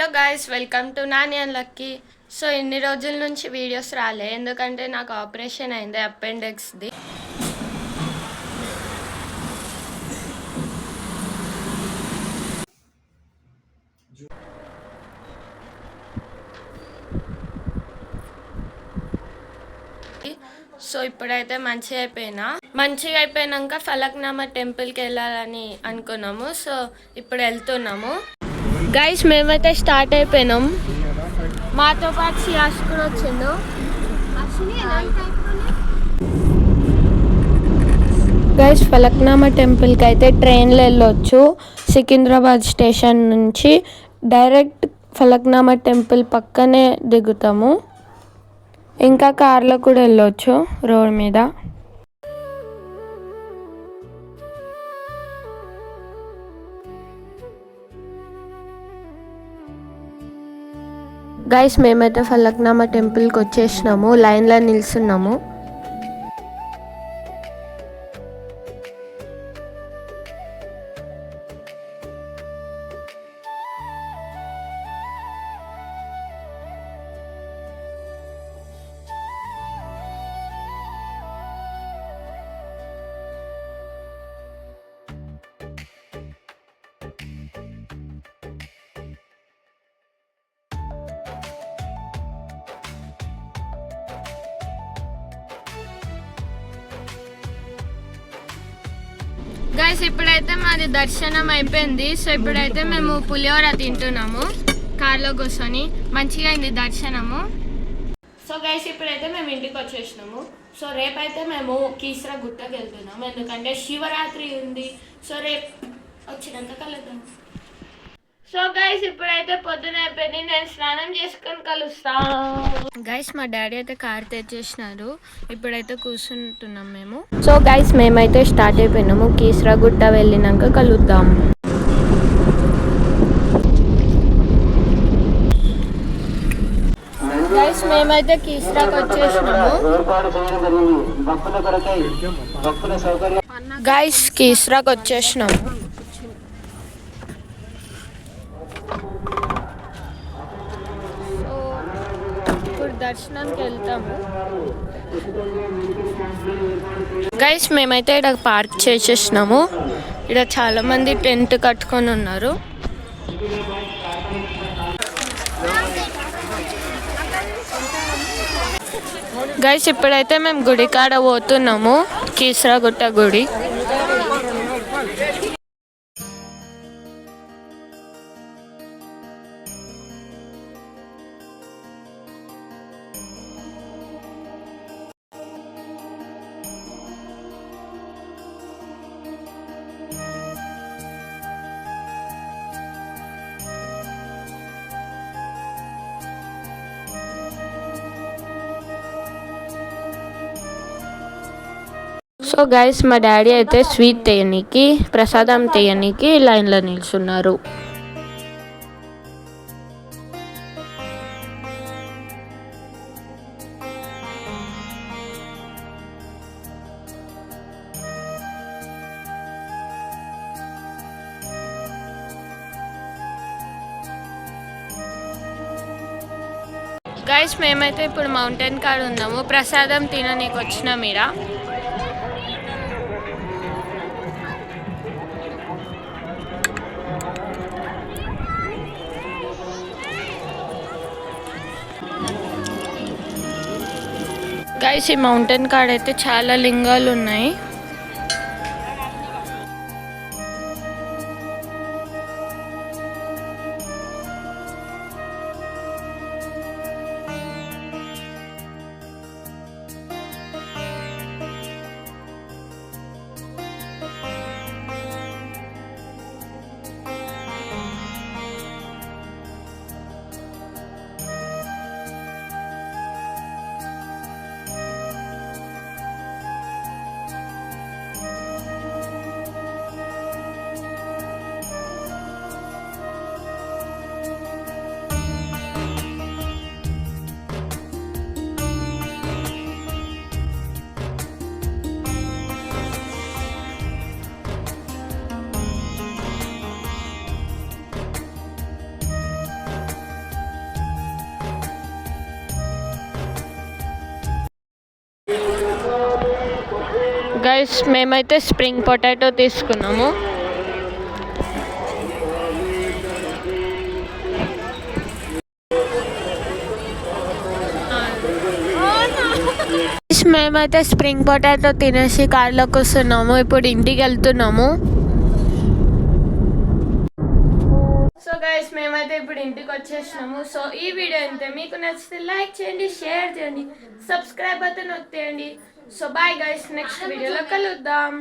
Hello guys, welcome to Nani and lucky. So ఇన్ని రోజుల నుంచి వీడియోస్ రాలే, ఎందుకంటే నాకు ఆపరేషన్ అయింది అపెండిక్స్ది. సో ఇప్పుడైతే మంచిగా అయిపోయినాక ఫలక్నామా టెంపుల్కి వెళ్ళాలని అనుకున్నాము. సో ఇప్పుడు వెళ్తున్నాము గైస్. మేమైతే స్టార్ట్ అయిపోయినాం. మాతో పాటు సియాస్ కూడా వచ్చిండు. గైస్, ఫలక్నామా టెంపుల్కి అయితే ట్రైన్లో వెళ్ళొచ్చు. సికింద్రాబాద్ స్టేషన్ నుంచి డైరెక్ట్ ఫలక్నామా టెంపుల్ పక్కనే దిగుతాము. ఇంకా కార్లో కూడా వెళ్ళొచ్చు రోడ్ మీద. గైస్, మేమైతే ఫలక్నామా టెంపుల్కి వచ్చేసినాము. లైన్లో నిల్చున్నాము. గైస్, ఇప్పుడైతే మాది దర్శనం అయిపోయింది. సో ఇప్పుడైతే మేము పులిహోర తింటున్నాము కార్లో కూర్చొని. మంచిగా అయింది దర్శనము. సో గైస్, ఇప్పుడైతే మేము ఇంటికి వచ్చేసినాము. సో రేపైతే మేము కీసరా గుట్టకి వెళ్తున్నాము, ఎందుకంటే శివరాత్రి ఉంది. సో రేపు వచ్చినాక కలుద్దాం. సో గైస్, ఇప్పుడైతే పొద్దున అయిపోయింది. నేను స్నానం చేసుకొని కలుస్తాను. గైస్, మా డాడీ అయితే కార్ తెచ్చేసినారు. ఇప్పుడైతే కూర్చుంటున్నాం మేము. సో గైస్, మేమైతే స్టార్ట్ అయిపోయినాము. కీసరా గుట్ట వెళ్ళినాక కలుద్దాం. గైస్, మేమైతే కీసరాకి వచ్చేసినాము. గైస్, కీసరాకి వచ్చేసినాము. దర్శనానికి వెళ్తాము. గైస్, మేమైతే ఇక్కడ పార్క్ చేసేసినాము. ఇక్కడ చాలా మంది టెంట్ కట్టుకొని ఉన్నారు. గైస్, ఇప్పుడైతే మేము గుడి కాడ పోతున్నాము. కీసరాగుట్ట గుడి. సో గైస్, మా డాడీ అయితే స్వీట్ తీయనీకి, ప్రసాదం తీయనీకి లైన్లో నిల్చున్నారు. గైస్, మేమైతే ఇప్పుడు మౌంటైన్ కాడ ఉన్నాము. ప్రసాదం తిననీకి వచ్చిన మీరా. గైస్, ఈ మౌంటైన్ కాడ అయితే చాలా లింగాలు ఉన్నాయి. గైస్ మేమైతే స్ప్రింగ్ పొటాటో తీసుకున్నాము. మేమైతే స్ప్రింగ్ పొటాటో తినేసి కార్లోకి వస్తున్నాము. ఇప్పుడు ఇంటికి వెళ్తున్నాము. సో గైస్ మేమైతే ఇప్పుడు ఇంటికి వచ్చేసినాము. సో ఈ వీడియో అంతే. మీకు నచ్చితే లైక్ చేయండి, షేర్ చేయండి, సబ్స్క్రైబ్ అయితే నొక్కేయండి. సో బాయ్ గైస్, నెక్స్ట్ వీడియోలో కలుద్దాం.